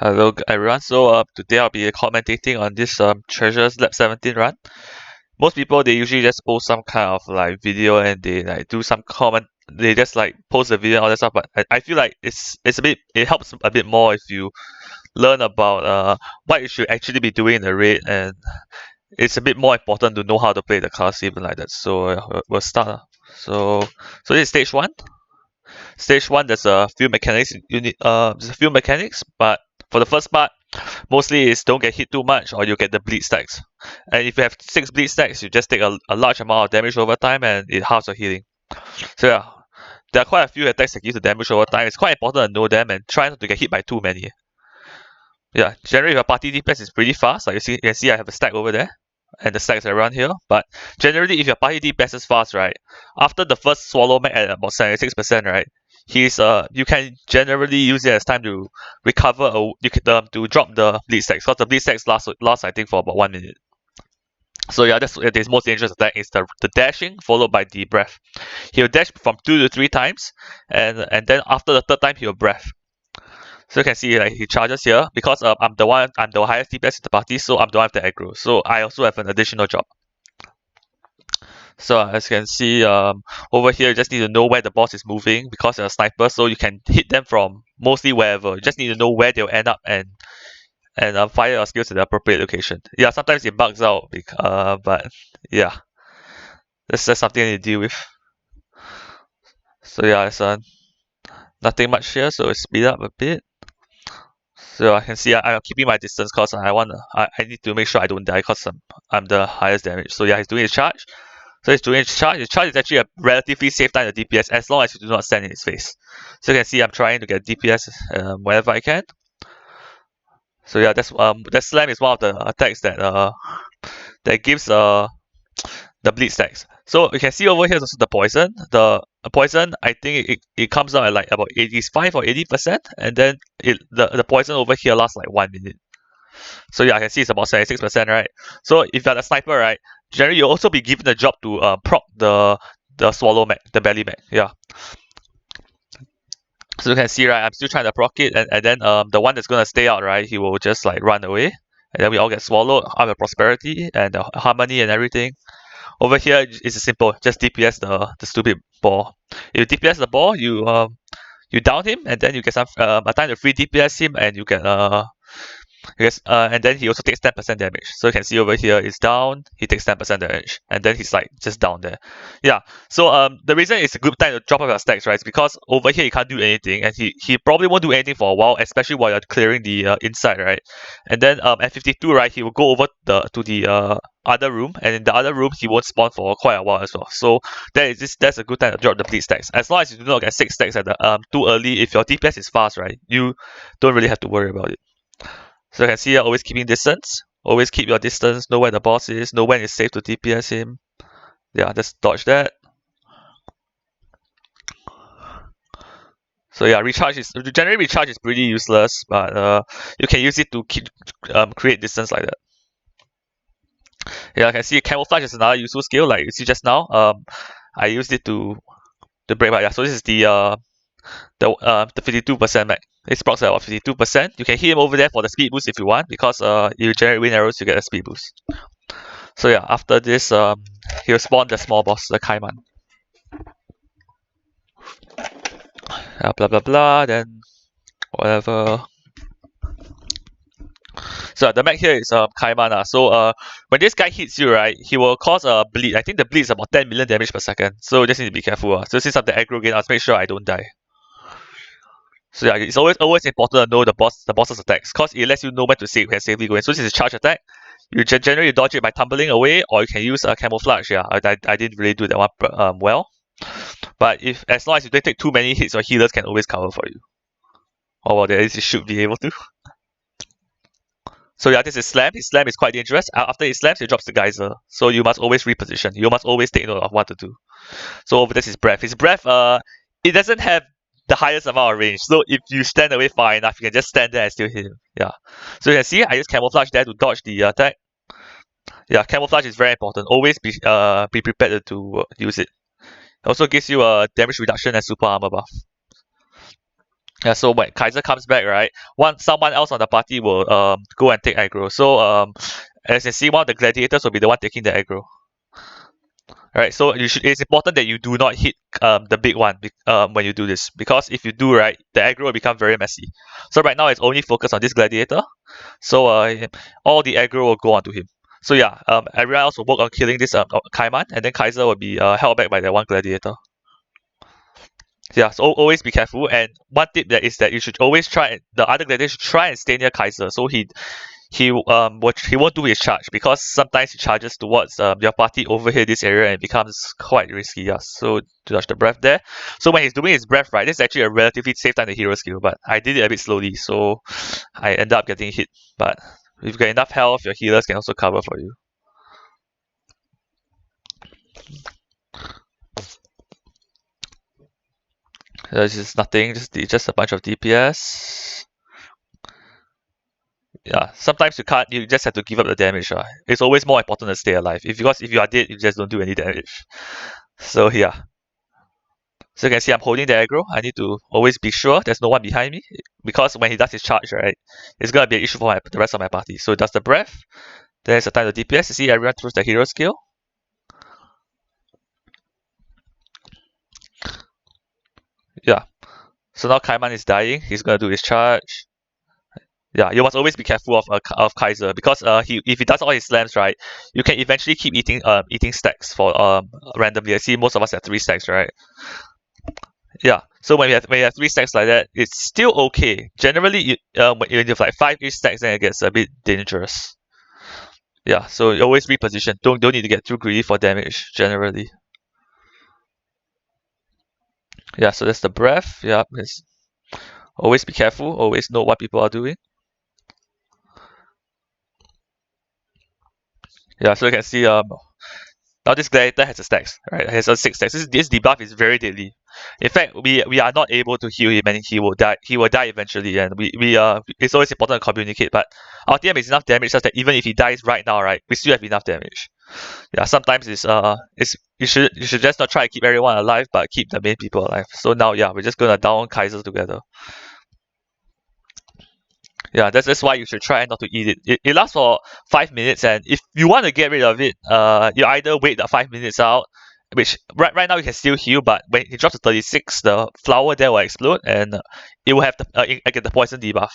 Hello everyone. Today I'll be commentating on this Treasures Lab 17 run. Most people they usually just post some kind of like video and they like do some comment. They just like post a video and all that stuff. But I feel like it's a bit it helps a bit more if you learn about what you should actually be doing in the raid, and it's a bit more important to know how to play the class even like that. We'll start. So this is stage one. Stage one, there's a few mechanics. There's a few mechanics, but for the first part, mostly is don't get hit too much or you get the bleed stacks. And if you have 6 bleed stacks, you just take a large amount of damage over time and it halves your healing. So yeah, there are quite a few attacks that give the damage over time. It's quite important to know them and try not to get hit by too many. Yeah, generally if your party DPS is pretty fast, like you can see I have a stack over there. And the stacks around here. But generally if your party DPS is fast, right, after the first swallow mech at about 76%, right, you can generally use it as time to recover to drop the bleed stacks, because the bleed stacks last I think for about 1 minute. So yeah, that's his most dangerous attack is the dashing followed by the breath. He'll dash from 2 to 3 times, and then after the third time he'll breath. So you can see like he charges here because I'm the highest DPS in the party, so I'm the one with the aggro. So I also have an additional job. So as you can see, over here you just need to know where the boss is moving because you're a sniper, so you can hit them from mostly wherever. You just need to know where they'll end up and fire your skills at the appropriate location. Yeah, sometimes it bugs out, but yeah, that's just something I need to deal with. So yeah, it's nothing much here, so it's speed up a bit. So I can see I'm keeping my distance because I need to make sure I don't die because I'm the highest damage. So yeah, he's doing his charge. So he's doing his charge. His charge is actually a relatively safe time to DPS as long as you do not stand in his face. So you can see I'm trying to get DPS wherever I can. So yeah, that slam is one of the attacks that gives the bleed stacks. So you can see over here is also the poison. The poison, I think it comes out at like about 85 or 80%, and then the poison over here lasts like 1 minute. So yeah, I can see it's about 76%, right? So if you're the sniper, right, generally you'll also be given the job to proc the swallow mech, the belly mech. Yeah. So you can see, right, I'm still trying to proc it, and then the one that's gonna stay out, right, he will just like run away, and then we all get swallowed out of prosperity and the harmony and everything. Over here it's simple, just DPS the stupid ball. If you DPS the ball, you down him, and then you get some a time to free DPS him, and you get Yes, and then he also takes 10% damage. So you can see over here is down, he takes 10% damage, and then he's like just down there. Yeah. So the reason it's a good time to drop off your stacks, right, is because over here he can't do anything, and he probably won't do anything for a while, especially while you're clearing the inside, right? And then at 52, right, he will go over to the other room, and in the other room he won't spawn for quite a while as well. So that's a good time to drop the bleed stacks. As long as you do not get 6 stacks at the too early, if your DPS is fast, right, you don't really have to worry about it. So you can see always keeping distance. Always keep your distance, know where the boss is, know when it's safe to DPS him. Yeah, just dodge that. So yeah, generally recharge is pretty useless, but you can use it to create distance like that. Yeah, I can see camouflage is another useful skill. Like you see just now, I used it to break. But yeah, so this is the 52% mech. It procs at about 52%. You can hit him over there for the speed boost if you want, because you generate wind arrows, you get a speed boost. So yeah, after this, he'll spawn the small boss, the Kaiman. Blah blah blah. Then whatever. So the mech here is Kaiman. So when this guy hits you, right, he will cause a bleed. I think the bleed is about 10 million damage per second. So you just need to be careful. So since I'm the aggro again, I'll make sure I don't die. So yeah, it's always important to know the boss's attacks, cause it lets you know when to safely go in. So this is a charge attack. You generally dodge it by tumbling away, or you can use a camouflage. Yeah, I didn't really do that one well, but as long as you don't take too many hits, your healers can always cover for you. Or well, at least you should be able to. So yeah, this is slam. His slam is quite dangerous. After he slams, he drops the geyser. So you must always reposition. You must always take note of what to do. So over this is breath. His breath, it doesn't have the highest amount of range. So if you stand away far enough, you can just stand there and still hit him. Yeah. So you can see I use camouflage there to dodge the attack. Yeah, camouflage is very important. Always be prepared to use it. It also gives you a damage reduction and super armor buff. Yeah, so when Kaiser comes back, right, someone else on the party will go and take aggro. So as you see, one of the gladiators will be the one taking the aggro. Right, so it's important that you do not hit the big one when you do this, because if you do, right, the aggro will become very messy. So right now it's only focused on this gladiator. So all the aggro will go onto him. So yeah, everyone else will work on killing this Kaiman, and then Kaiser will be held back by that one gladiator. Yeah, so always be careful. And one tip that is that you should always the other gladiator should try and stay near Kaiser, so he won't do his charge, because sometimes he charges towards your party over here this area and it becomes quite risky. Yeah, so to dodge the breath there. So when he's doing his breath, right, this is actually a relatively safe time to hero skill, but I did it a bit slowly, so I ended up getting hit. But if you get enough health, your healers can also cover for you. This is nothing, just a bunch of DPS. Yeah, sometimes you can't. You just have to give up the damage. It's always more important to stay alive. Because if you are dead, you just don't do any damage. So yeah. So you can see I'm holding the aggro. I need to always be sure there's no one behind me, because when he does his charge, right, it's gonna be an issue for the rest of my party. So he does the breath. There's a time to DPS. You see everyone throws the hero skill. Yeah. So now Kaiman is dying. He's gonna do his charge. Yeah, you must always be careful of Kaiser, because if he does all his slams, right, you can eventually keep eating stacks for randomly. I see most of us have 3 stacks, right? Yeah. So when you have 3 stacks like that, it's still okay. Generally, when you have like 5-ish stacks, then it gets a bit dangerous. Yeah. So you always reposition. Don't need to get too greedy for damage. Generally. Yeah. So that's the breath. Yeah. Always be careful. Always know what people are doing. Yeah. So you can see now this gladiator has a stacks, right? It has a 6 stacks. This debuff is very deadly. In fact, we are not able to heal him, and he will die. He will die eventually, and it's always important to communicate. But our TM is enough damage such that even if he dies right now, right, we still have enough damage. Yeah, sometimes it's you should just not try to keep everyone alive, but keep the main people alive. So now, yeah, we're just gonna down Kaiser together. Yeah, that's why you should try not to eat it. It lasts for 5 minutes, and if you want to get rid of it, you either wait the 5 minutes out, which right now you can still heal, but when it drops to 36, the flower there will explode, and it will have get the poison debuff,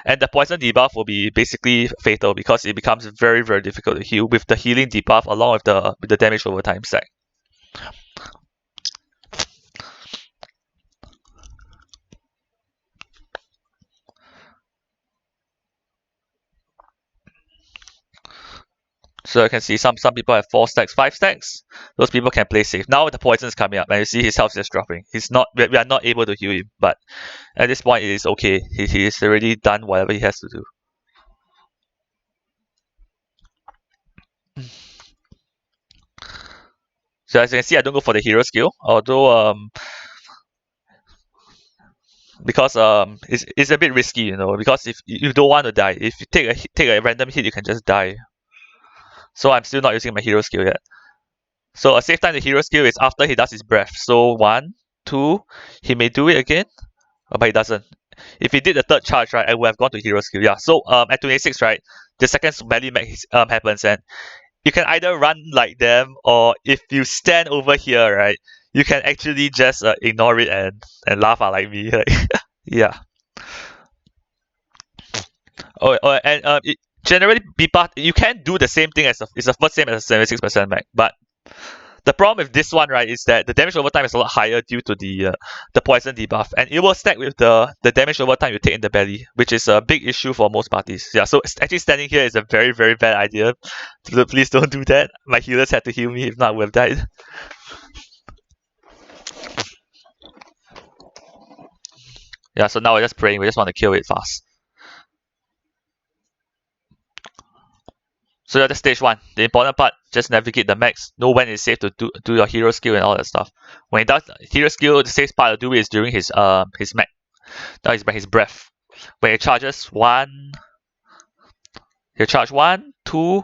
and the poison debuff will be basically fatal, because it becomes very very difficult to heal with the healing debuff along with the damage over time stack. So you can see some people have 4 stacks, 5 stacks. Those people can play safe. Now the poison is coming up, and you see his health is dropping. He's not. We are not able to heal him, but at this point it is okay. He is already done whatever he has to do. So as you can see, I don't go for the hero skill, although because it's a bit risky, because if you don't want to die, if you take a random hit, you can just die. So I'm still not using my hero skill yet. So a safe time to hero skill is after he does his breath. So 1, 2, he may do it again, but he doesn't. If he did the third charge, right, I would have gone to hero skill. Yeah. So at 26, right, the second belly max happens, and you can either run like them, or if you stand over here, right, you can actually just ignore it and laugh at like me. Like, yeah. And generally people, you can do the same thing it's the first same as a 76% mag, but the problem with this one, right, is that the damage over time is a lot higher due to the poison debuff, and it will stack with the damage over time you take in the belly, which is a big issue for most parties. Yeah, so actually standing here is a very very bad idea. So please don't do that. My healers had to heal me, if not I would have died. Yeah, so now we're just praying. We just want to kill it fast. So that's stage 1. The important part, just navigate the max. Know when it's safe to do your hero skill and all that stuff. When he does hero skill, the safe part to do is during his max. That is by his breath. When he charges he'll charge 1, 2,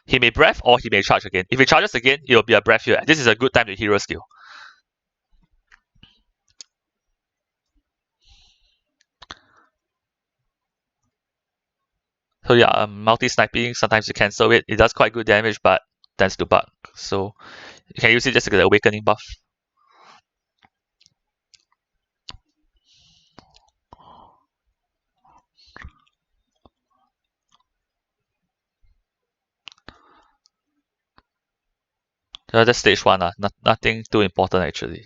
he may breath or he may charge again. If he charges again, it will be a breath here. This is a good time to hero skill. So yeah, multi-sniping, sometimes you cancel it. It does quite good damage, but tends to bug. So you can use it just to get the awakening buff. That's stage 1. Nothing too important actually.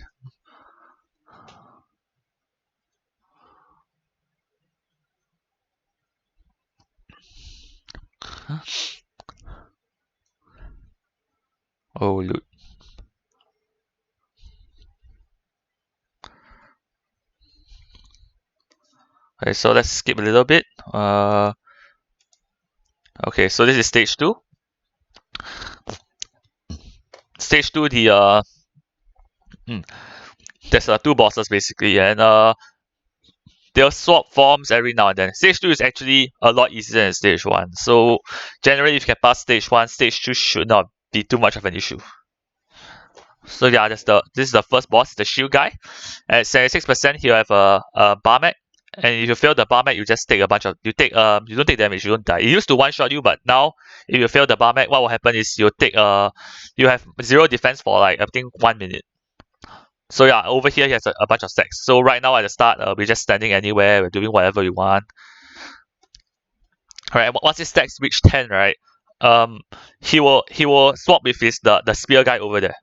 Oh, loot. Okay, so let's skip a little bit. Okay, so this is stage 2. Stage 2, there's 2 bosses basically, and they'll swap forms every now and then. Stage 2 is actually a lot easier than stage 1. So generally, if you can pass stage 1, stage 2 should not be too much of an issue. So yeah, this is the first boss, the shield guy. At 76%, he'll have a bar mech. And if you fail the bar mech, you just take a bunch of you don't take damage, you don't die. It used to one shot you, but now if you fail the bar mech, what will happen is you have 0 defense for like I think 1 minute. So yeah, over here he has a bunch of stacks. So right now at the start, we're just standing anywhere, we're doing whatever we want. Alright, once his stacks reach 10, right, he will swap with the spear guy over there.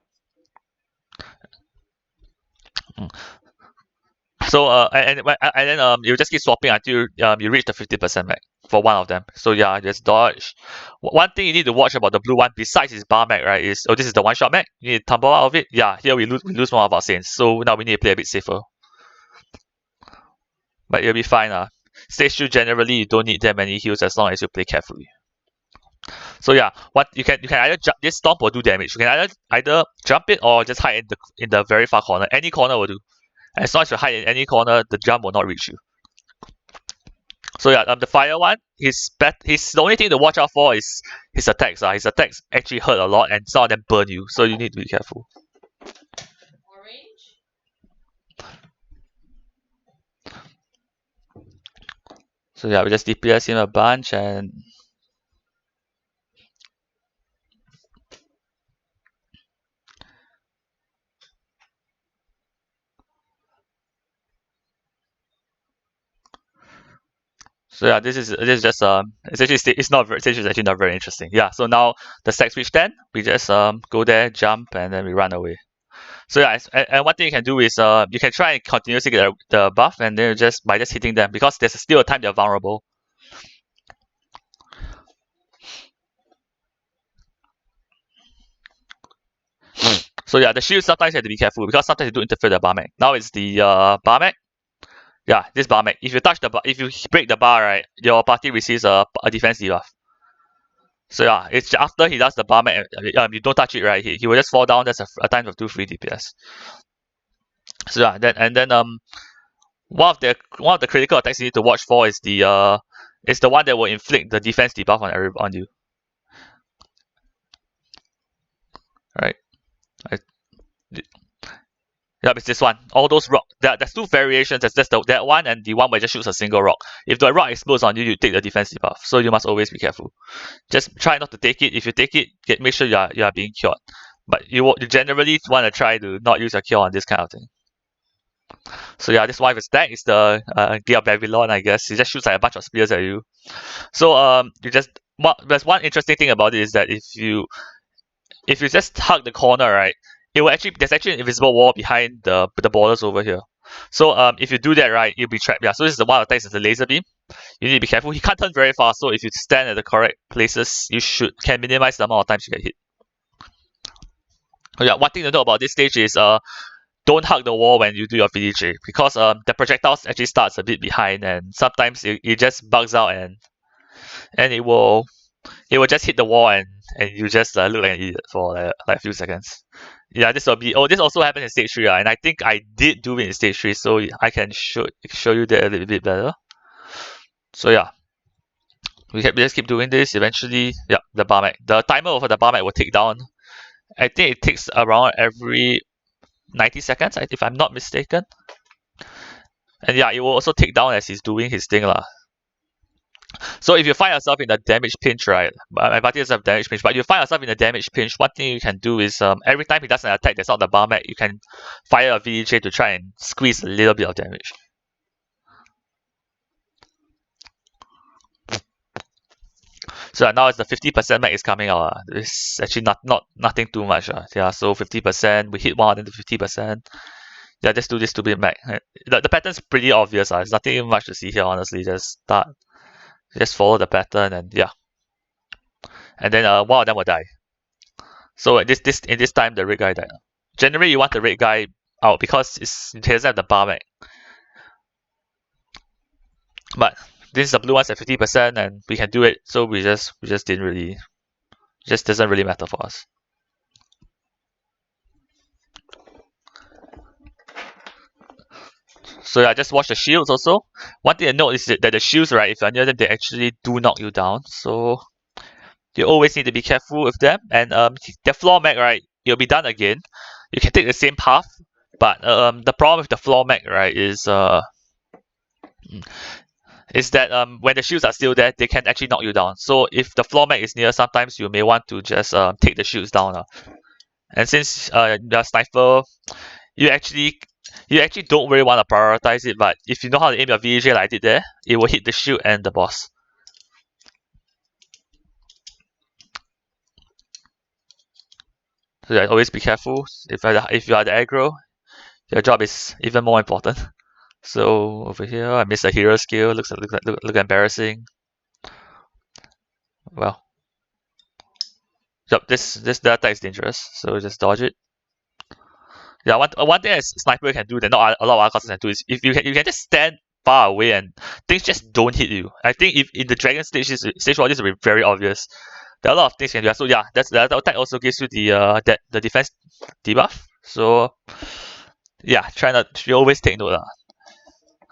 So and then you just keep swapping until you reach the 50% max for one of them. So yeah, just dodge. One thing you need to watch about the blue one, besides his bar mag, right, is this is the one shot mag. You need to tumble out of it. Yeah, here we lose one of our saints. So now we need to play a bit safer. But it'll be fine. Stage 2 generally you don't need that many heals as long as you play carefully. So yeah, what you can either jump, this stomp will do damage. You can either jump it or just hide in the very far corner. Any corner will do. As long as you hide in any corner, the jump will not reach you. So yeah, the fire one, his the only thing to watch out for is his attacks. His attacks actually hurt a lot, and some of them burn you. So you need to be careful. So yeah, we just DPS him a bunch and. So yeah, this is just stage is actually not very interesting. Yeah, so now the stacks reach 10, we just go there, jump, and then we run away. So yeah, and one thing you can do is you can try and continuously get the buff, and then by just hitting them, because there's still a time they're vulnerable. So yeah, the shield sometimes you have to be careful because sometimes you do interfere with the bar mech. Now it's the bar mech. Yeah, this bar mech. If you touch the bar, if you break the bar, right, your party receives a defense debuff. So yeah, it's after he does the bar mech, you don't touch it, right? He will just fall down. That's a time of 2 free DPS. So yeah, then one of the critical attacks you need to watch for is the one that will inflict the defense debuff on you. Right. Yeah, it's this one. All those rock. There's 2 variations. There's just that one and the one where it just shoots a single rock. If the rock explodes on you, you take the defense debuff. So you must always be careful. Just try not to take it. If you take it, make sure you are being cured. But you generally want to try to not use your cure on this kind of thing. So yeah, this one with stack is the Gate of Babylon, I guess. It just shoots like a bunch of spears at you. So there's one interesting thing about it is that if you just hug the corner, right, there's actually an invisible wall behind the borders over here. So if you do that, right, you'll be trapped. Yeah, so this is one of the attacks is the laser beam. You need to be careful. He can't turn very fast, so if you stand at the correct places, you can minimize the amount of times you get hit. Oh yeah, one thing to know about this stage is don't hug the wall when you do your VDJ, because the projectiles actually starts a bit behind, and sometimes it just bugs out and it will just hit the wall and you just look like an idiot for like a few seconds. Yeah, this also happened in stage 3, and I think I did do it in stage 3, so I can show you that a little bit better. So yeah, we just keep doing this. Eventually, yeah, the bar mech. The timer for the bar mech will tick down. I think it takes around every 90 seconds, if I'm not mistaken. And yeah, it will also tick down as he's doing his thing lah. So if you find yourself in a damage pinch, right? My party doesn't have damage pinch, but you find yourself in a damage pinch, one thing you can do is every time he does an attack that's not the bar mech, you can fire a VJ to try and squeeze a little bit of damage. So now it's the 50% mech is coming out. It's actually nothing too much. Yeah, so 50%, we hit one and then 50%. Yeah, just do this stupid mech. The pattern's pretty obvious. There's nothing much to see here, honestly. Just follow the pattern and yeah. And then one of them will die. So in this time the red guy died. Generally you want the red guy out because he doesn't have the bar mech. But this is the blue one's at 50% and we can do it, so we just didn't really, just doesn't really matter for us. So yeah, just watch the shields also. One thing to note is that the shields, right, if you're near them, they actually do knock you down. So you always need to be careful with them. And the floor mech, right, it'll be done again. You can take the same path, but the problem with the floor mech, right, is that when the shields are still there, they can actually knock you down. So if the floor mech is near, sometimes you may want to just take the shields down. And since you're a sniper, you actually don't really want to prioritize it, but if you know how to aim your VJ like I did there, it will hit the shield and the boss. So yeah, always be careful. If you are the aggro, your job is even more important. So over here, I missed a hero skill. Look embarrassing. Well, yep, this data is dangerous, so just dodge it. Yeah, one thing as sniper can do that not a lot of other classes can do is if you can just stand far away and things just don't hit you. I think if in the dragon stage stage 1 this will be very obvious. There are a lot of things you can do. So yeah, that's the attack also gives you the defense debuff. So yeah, you always take note.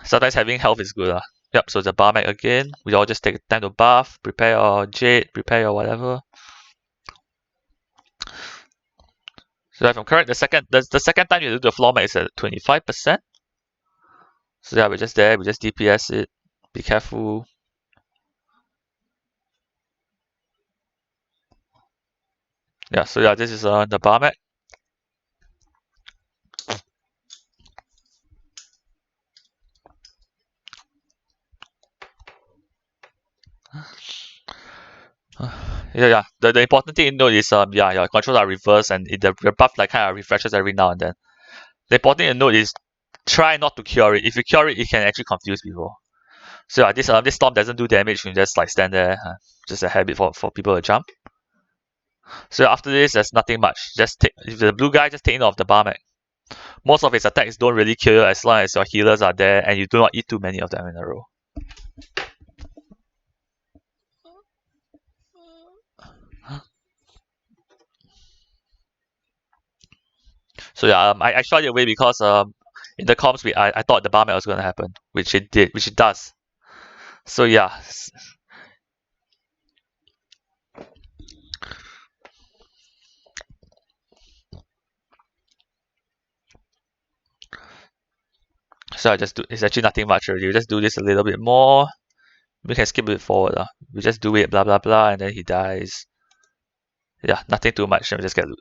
Sometimes having health is good. Yep, so the bar mech again. We all just take time to buff, prepare your jade, prepare your whatever. So if I'm correct, the second time you do the floor mech is at 25%. So yeah, we're just there, we just DPS it. Be careful. Yeah, so yeah, this is the bar mech. Yeah. The important thing to note is yeah, your controls are reversed and the buff like kind of refreshes every now and then. The important thing to note is try not to cure it. If you cure it, it can actually confuse people. So yeah, this storm doesn't do damage. You can just like stand there. Just a habit for people to jump. So after this, there's nothing much. Just take if the blue guy, just take it off the bar mech. Most of his attacks don't really kill you as long as your healers are there and you do not eat too many of them in a row. So yeah, I shot it away because in the comms I thought the bar mech was gonna happen, which it did, which it does. So yeah. So I just do. It's actually nothing much already. We just do this a little bit more. We can skip it forward. We just do it, blah blah blah, and then he dies. Yeah, nothing too much. Then we just get loot.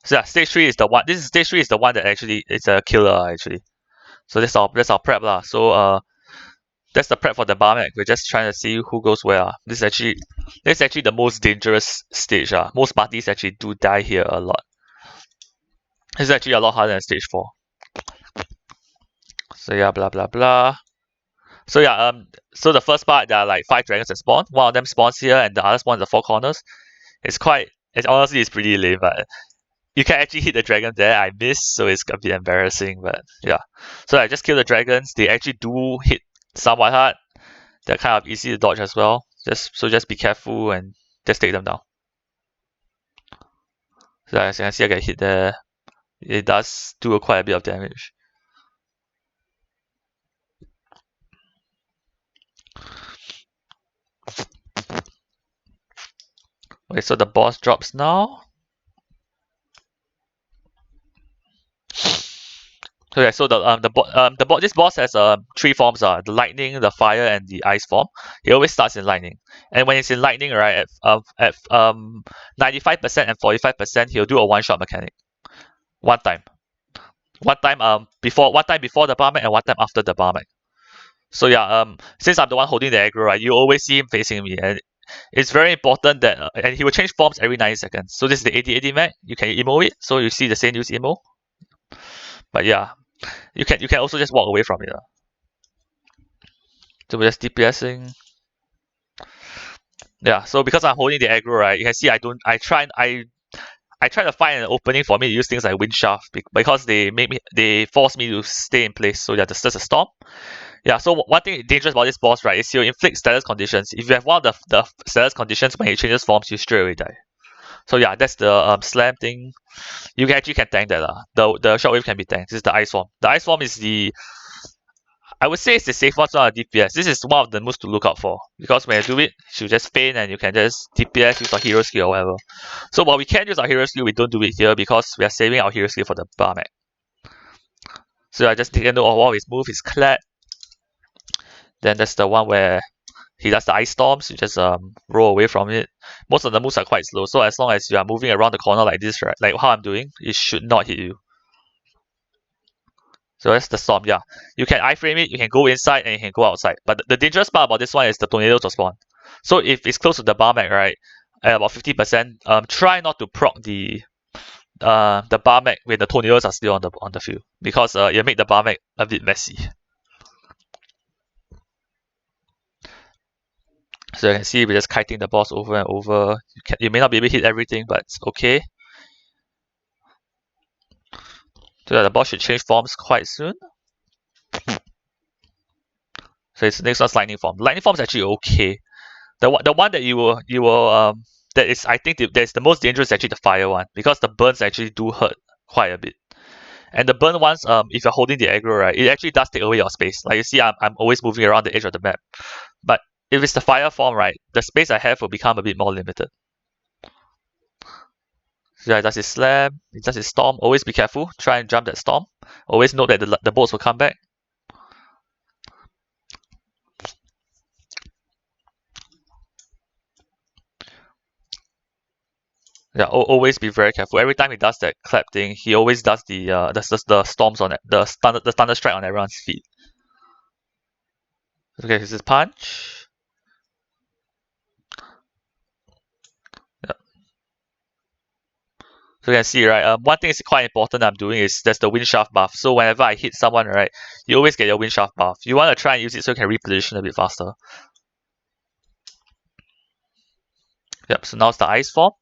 So yeah, stage 3 is the one. Stage 3 is the one that actually it's a killer actually. So that's our prep lah. So that's the prep for the bar mech. We're just trying to see who goes where. This is actually the most dangerous stage. Most parties actually do die here a lot. This is actually a lot harder than stage 4. So yeah, blah blah blah. So yeah, so the first part there are like 5 dragons that spawn. One of them spawns here, and the other spawns in the 4 corners. Honestly, it's pretty lame, but you can actually hit the dragon there. I missed, so it's a bit embarrassing, but yeah. So I just kill the dragons. They actually do hit somewhat hard. They're kind of easy to dodge as well. Just be careful and just take them down. So as you can see, I get hit there. It does do quite a bit of damage. Okay, so the boss drops now. Okay, so this boss has three forms, the lightning, the fire, and the ice form. He always starts in lightning, and when it's in lightning, right, at 95% and 45%, he'll do a one shot mechanic, one time, one time before the bar mech and one time after the bar mech. So yeah, since I'm the one holding the aggro, right, you always see him facing me, and it's very important that and he will change forms every 90 seconds. So this is the 80 mech. You can emo it, so you see the same use emo. But yeah, you can also just walk away from it. So we're just DPSing. Yeah, so because I'm holding the aggro, right, you can see I try to find an opening for me to use things like wind shaft because they force me to stay in place. So yeah, just a storm. Yeah, so one thing dangerous about this boss, right, is he'll inflict status conditions. If you have one of the status conditions when he changes forms, you straight away die. So yeah, that's the slam thing. You can actually tank that. The shockwave can be tanked. This is the ice form. The ice form is I would say it's the safe one on DPS. This is one of the moves to look out for because when you do it, you just feign and you can just DPS, use our hero skill or whatever. So while we can use our hero skill, we don't do it here because we are saving our hero skill for the bar mech. So I just take a note of all his move, his clad. Then that's the one where he does the ice storms, you just roll away from it. Most of the moves are quite slow, so as long as you are moving around the corner like this, right, like how I'm doing, it should not hit you. So that's the storm, yeah. You can iframe it, you can go inside and you can go outside. But the dangerous part about this one is the tornadoes will spawn. So if it's close to the bar mech, right, at about 50%, try not to proc the bar mech when the tornadoes are still on the field. Because you make the bar mech a bit messy. So you can see we're just kiting the boss over and over. You may not be able to hit everything, but it's okay. So yeah, the boss should change forms quite soon. So it's next one's lightning form. Lightning form is actually okay. The one that you will that is I think that's the most dangerous is actually the fire one because the burns actually do hurt quite a bit. And the burn ones, if you're holding the aggro, right, it actually does take away your space. Like you see, I'm always moving around the edge of the map. But if it's the fire form, right, the space I have will become a bit more limited. So yeah, it does his slam, it does his storm. Always be careful. Try and jump that storm. Always note that the bolts will come back. Yeah, always be very careful. Every time he does that clap thing, he always does the storms on it, the thunder strike on everyone's feet. Okay, this is punch. Yeah. So you can see, right? One thing is quite important I'm doing is there's the wind shaft buff. So whenever I hit someone, right, you always get your wind shaft buff. You want to try and use it so you can reposition a bit faster. Yep. So now it's the ice form.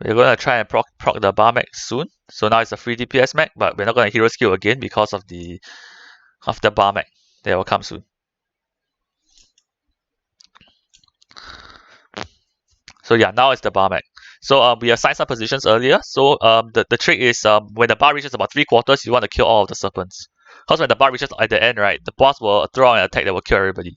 We're gonna try and proc the bar mech soon. So now it's a free DPS mech, but we're not gonna hero skill again because of the bar mech. That will come soon. So yeah, now it's the bar mech. So we assigned some positions earlier. So the trick is when the bar reaches about 3/4, you want to kill all of the serpents. Because when the bar reaches at the end, right, the boss will throw an attack that will kill everybody.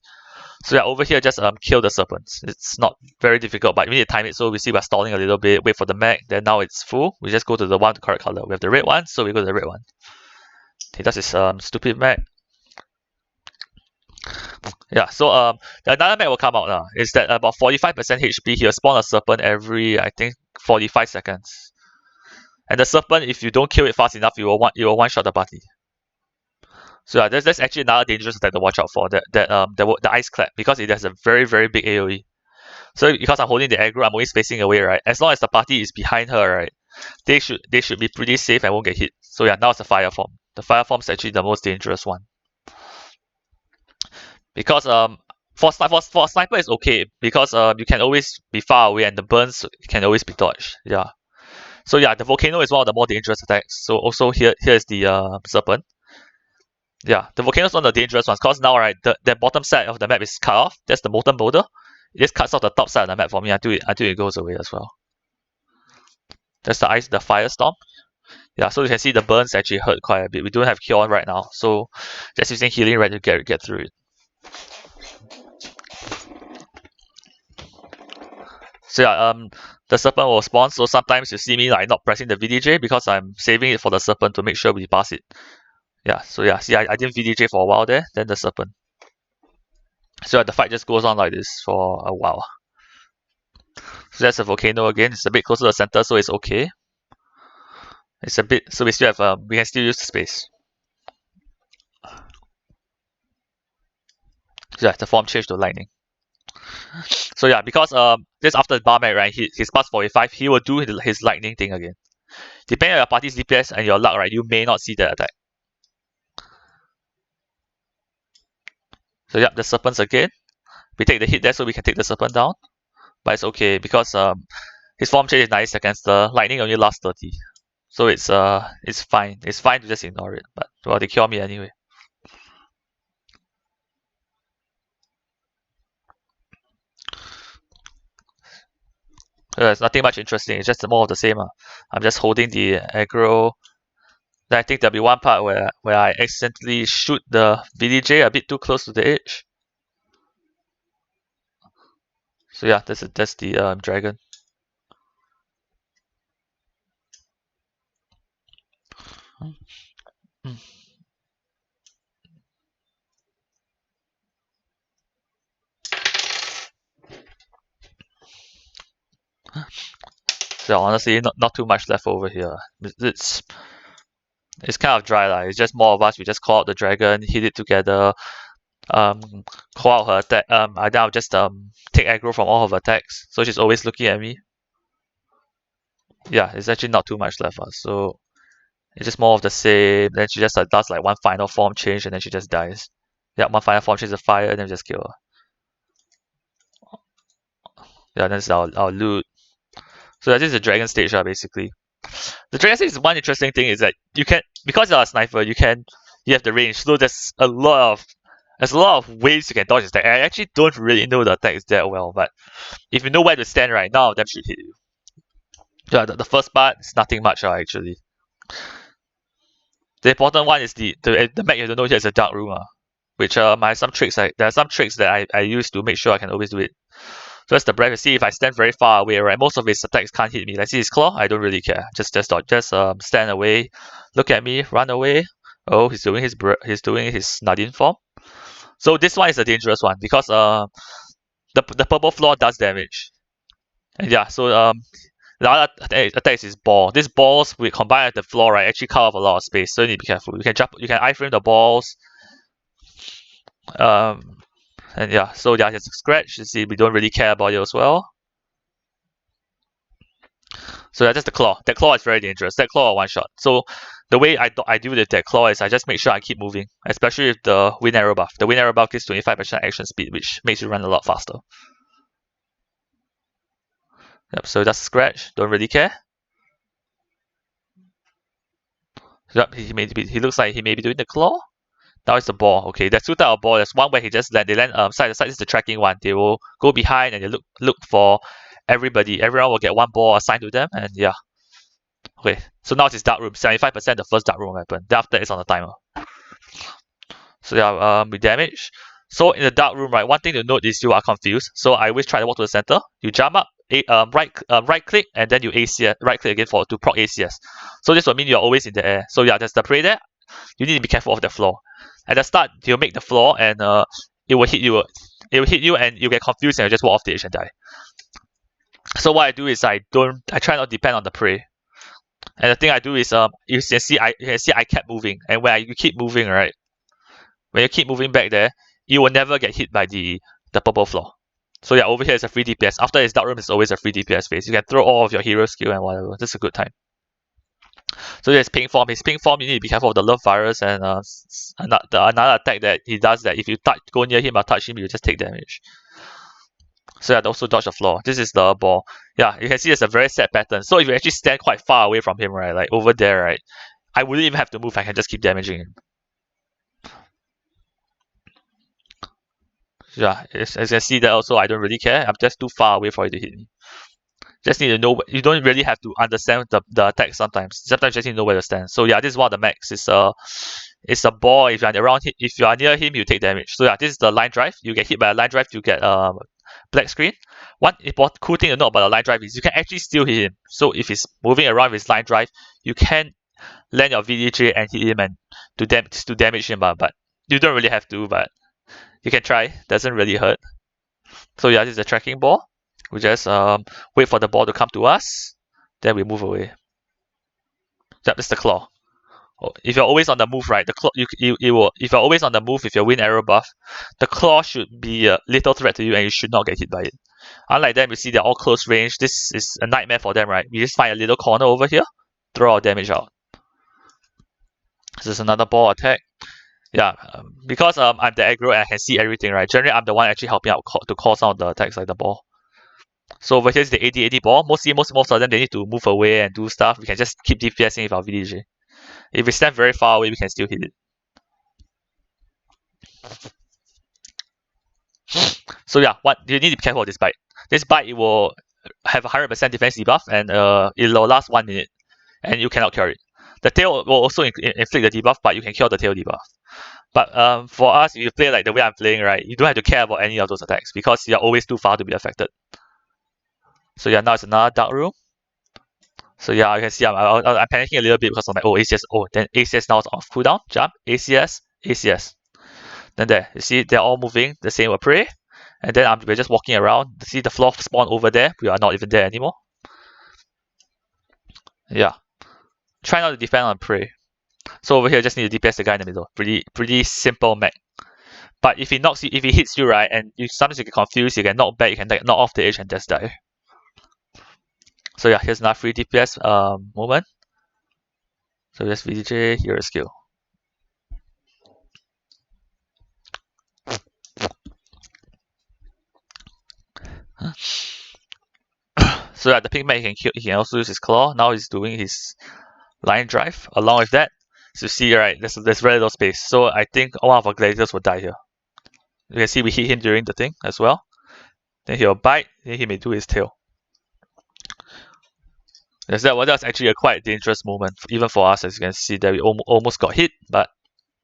So yeah, over here just kill the serpents. It's not very difficult, but we need to time it. So we see we're stalling a little bit. Wait for the mech. Then now it's full. We just go to the one with the correct color. We have the red one, so we go to the red one. He does his stupid mech. Yeah, so another mech will come out now. Is that about 45% HP? He'll spawn a serpent every I think 45 seconds. And the serpent, if you don't kill it fast enough, you will one shot the party. So yeah, that's actually another dangerous attack to watch out for. The ice clap because it has a very very big AOE. So because I'm holding the aggro, I'm always facing away, right? As long as the party is behind her, right, they should be pretty safe and won't get hit. So yeah, now it's the fire form. The fire form is actually the most dangerous one. Because for a sniper it's okay because you can always be far away and the burns can always be dodged. Yeah. So yeah, the volcano is one of the more dangerous attacks. So also here's the serpent. Yeah, the volcano is one of the dangerous ones because now right the bottom side of the map is cut off. That's the molten boulder. It just cuts off the top side of the map for me until it goes away as well. That's the firestorm. Yeah, so you can see the burns actually hurt quite a bit. We don't have cure right now, so just using healing right to get through it. So yeah, the serpent will spawn. So sometimes you see me like not pressing the VDJ because I'm saving it for the serpent to make sure we pass it. Yeah, so yeah, see, I didn't VDJ for a while there, then the serpent. So the fight just goes on like this for a while. So that's a volcano again. It's a bit closer to the center, so it's okay. It's a bit, so we still have, we can still use the space. So yeah, the form change to lightning. So yeah, because just after the bar mag, right, his pass 45, he will do his lightning thing again. Depending on your party's DPS and your luck, right, you may not see that attack. So yeah, the serpents again. We take the hit there so we can take the serpent down. But it's okay because his form change is 90 seconds. The lightning only lasts 30. So it's fine. It's fine to just ignore it. But well, they cure me anyway. There's nothing much interesting. It's just more of the same. I'm just holding the aggro. Then I think there'll be one part where I accidentally shoot the VDJ a bit too close to the edge. So yeah, that's the dragon. So honestly, not too much left over here. It's kind of dry lah. It's just more of us. We just call out the dragon, hit it together, um, call out her attack. Then I'll just take aggro from all of her attacks. So she's always looking at me. Yeah, it's actually not too much left. So it's just more of the same. Then she just does like one final form change and then she just dies. Yeah, one final form change to fire and then we just kill her. Yeah, that's our loot. So that is the dragon stage, basically. The dragon stage is one interesting thing is that you can, because you're a sniper, you have the range. So there's a lot of ways you can dodge attack. I actually don't really know the attacks that well, but if you know where to stand right, none of them should hit you. Yeah, the first part is nothing much actually. The important one is the mech you have to know here is a dark room, which I have some tricks. There are some tricks that I use to make sure I can always do it. So that's the breath. You see, if I stand very far away, right, most of his attacks can't hit me. Like see his claw, I don't really care. Just stand away, look at me, run away. Oh, he's doing his Nadine form. So this one is a dangerous one because the purple floor does damage. And yeah, so the other attack is his ball. These balls we combine with the floor, right, actually cut off a lot of space. So you need to be careful. You can iframe the balls. And yeah, so yeah, it's a scratch. You see, we don't really care about it as well. So that's the claw. That claw is very dangerous. That claw one shot. So the way I deal with that claw is I just make sure I keep moving, especially with the wind arrow buff. The wind arrow buff gives 25% action speed, which makes you run a lot faster. Yep. So that's a scratch. Don't really care. Yep. He looks like he may be doing the claw. Now it's the ball. Okay, there's two types of ball. There's one where they land side to side. This is the tracking one. They will go behind and they look for everybody. Everyone will get one ball assigned to them, and yeah. Okay, so now it's dark room. 75% the first dark room weapon. Then after it's on the timer. So yeah, we damage. So in the dark room, right, one thing to note is you are confused. So I always try to walk to the center. You jump up, right click, and then you ACS, right click again to proc ACS. So this will mean you're always in the air. So yeah, there's the prey there. You need to be careful of the floor. At the start, you'll make the floor and it will hit you. It will hit you and you get confused and you just walk off the edge and die. So what I do is I try not to depend on the prey. And the thing I do is you can see I kept moving, and when you keep moving, right, when you keep moving back there, you will never get hit by the purple floor. So yeah, over here is a free DPS. After his dark room is always a free DPS phase. You can throw all of your hero skill and whatever. This is a good time. So there's pink form. His pink form, you need to be careful of the love virus and another attack that he does that if you go near him or touch him, you just take damage. So yeah, also dodge the floor. This is the ball. Yeah, you can see there's a very set pattern. So if you actually stand quite far away from him, right, like over there, right, I wouldn't even have to move. I can just keep damaging him. Yeah, as you can see that also, I don't really care. I'm just too far away for it to hit me. Just need to know. You don't really have to understand the attack sometimes. Sometimes you just need to know where to stand. So yeah, this is one of the max. It's a ball. If you're around, if you are near him, you take damage. So yeah, this is the line drive. You get hit by a line drive, you get black screen. One important cool thing to know about the line drive is you can actually still hit him. So if he's moving around with his line drive, you can land your VDJ and hit him, and to damage him, but you don't really have to, but you can try. Doesn't really hurt. So yeah, this is the tracking ball. We just wait for the ball to come to us, then we move away. Yep, that's the claw. If you're always on the move, right, the claw you will, if you're always on the move with your wind arrow buff, the claw should be a little threat to you and you should not get hit by it. Unlike them, you see they're all close range. This is a nightmare for them, right? We just find a little corner over here, throw our damage out. This is another ball attack. Yeah, because I'm the aggro and I can see everything, right? Generally, I'm the one actually helping out to call some of the attacks like the ball. So over here is the 80-80 ball. Most of them, they need to move away and do stuff. We can just keep DPSing with our VDJ. If we stand very far away, we can still hit it. So yeah, what you need to be careful of this bite. This bite, it will have 100% defense debuff and it will last 1 minute and you cannot cure it. The tail will also inflict the debuff, but you can cure the tail debuff. But for us, if you play like the way I'm playing, right, you don't have to care about any of those attacks because you're always too far to be affected. So yeah, now it's another dark room. So yeah, you can see I'm panicking a little bit because I'm like, oh, ACS, oh, then ACS now is off cooldown, jump, ACS, ACS. Then there, you see they're all moving the same prey. And then we're just walking around. See the floor spawn over there. We are not even there anymore. Yeah. Try not to defend on prey. So over here, just need to DPS the guy in the middle. Pretty simple mech. But if he knocks you, if he hits you right, and sometimes you get confused, you get knocked back, you can knock off the edge and just die. So yeah, here's another free DPS moment. So just VDJ, hero skill. So yeah, the pink mech he can also use his claw. Now he's doing his line drive. Along with that, so you see right, there's very little space. So I think one of our gladiators will die here. You can see we hit him during the thing as well. Then he'll bite, then he may do his tail. Yes, that was actually a quite dangerous moment, even for us, as you can see that we almost got hit, but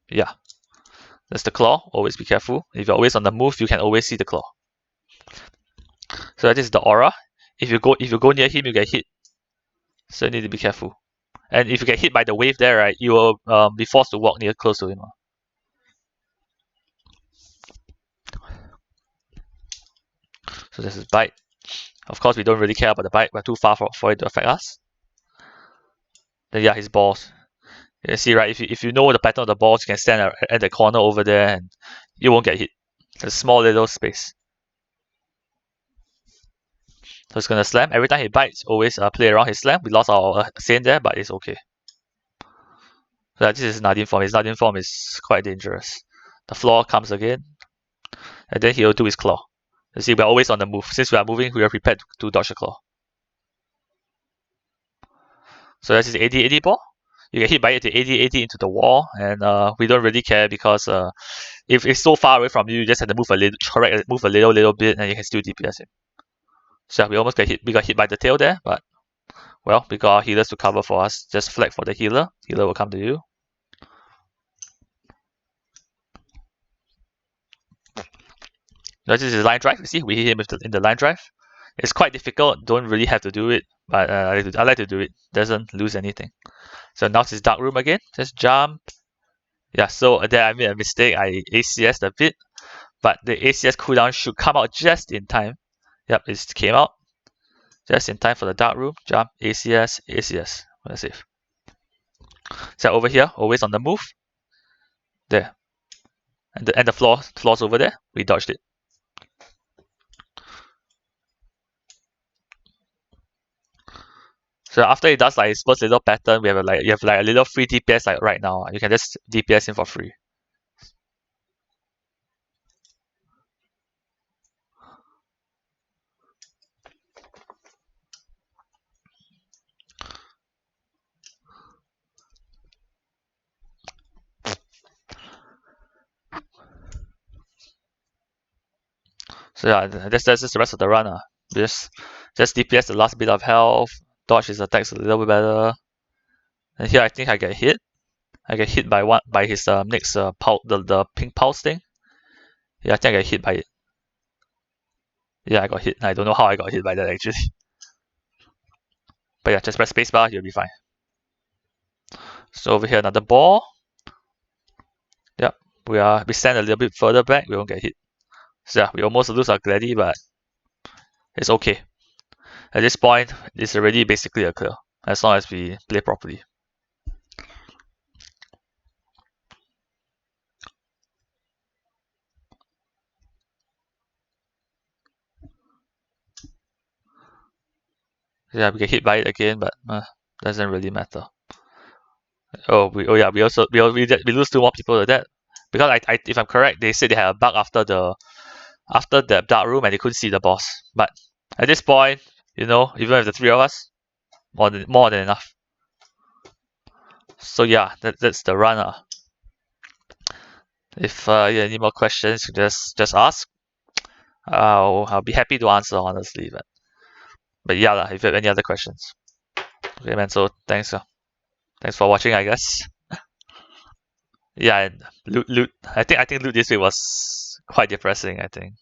yeah. That's the claw, always be careful. If you're always on the move, you can always see the claw. So that is the aura. If you go near him, you get hit. So you need to be careful. And if you get hit by the wave there, right, you will be forced to walk near close to him. So this is bite. Of course, we don't really care about the bite. We're too far for it to affect us. Then yeah, his balls. You can see, right, if you know the pattern of the balls, you can stand at the corner over there and you won't get hit. There's a small little space. So it's gonna slam. Every time he bites, always play around his slam. We lost our Saint there, but it's okay. So this is Nadine form. His Nadine form is quite dangerous. The floor comes again. And then he'll do his claw. You see, we're always on the move. Since we are moving, we are prepared to dodge the claw. So that's his 80-80 ball. You get hit by it to 80-80 into the wall, and we don't really care because if it's so far away from you, you just have to move a little bit, and you can still DPS him. So we almost got hit. We got hit by the tail there, but well, we got our healers to cover for us. Just flag for the healer. Healer will come to you. This is his line drive. You see, we hit him in the line drive. It's quite difficult. Don't really have to do it, but I like to do it. Doesn't lose anything. So now it's dark room again. Just jump. Yeah. So there I made a mistake. I ACS'd a bit, but the ACS cooldown should come out just in time. Yep, it came out just in time for the dark room. Jump. ACS. ACS. Let's save. So over here, always on the move. There. And the floor's over there. We dodged it. So after it does like its first little pattern, you have like a little free DPS like right now. You can just DPS him for free. So yeah, that's just the rest of the run. Just DPS the last bit of health, dodge his attacks a little bit better. And here I think I get hit. I get hit by his next the pink pulse thing. Yeah, I think I get hit by it. Yeah, I got hit. I don't know how I got hit by that actually. But yeah, just press spacebar, you'll be fine. So over here another ball. we stand a little bit further back, we won't get hit. So yeah, we almost lose our Glady, but it's okay. At this point, it's already basically a clear, as long as we play properly. Yeah, we get hit by it again, but doesn't really matter. Oh yeah, we lose two more people to that because if I'm correct, they said they had a bug after the dark room and they couldn't see the boss. But at this point, even if the three of us, more than enough. So yeah, that's the run. If you have any more questions, just ask. I'll be happy to answer honestly. But yeah lah, if you have any other questions. Okay man, so thanks for watching I guess. Yeah, and loot. I think loot this week was quite depressing. I think.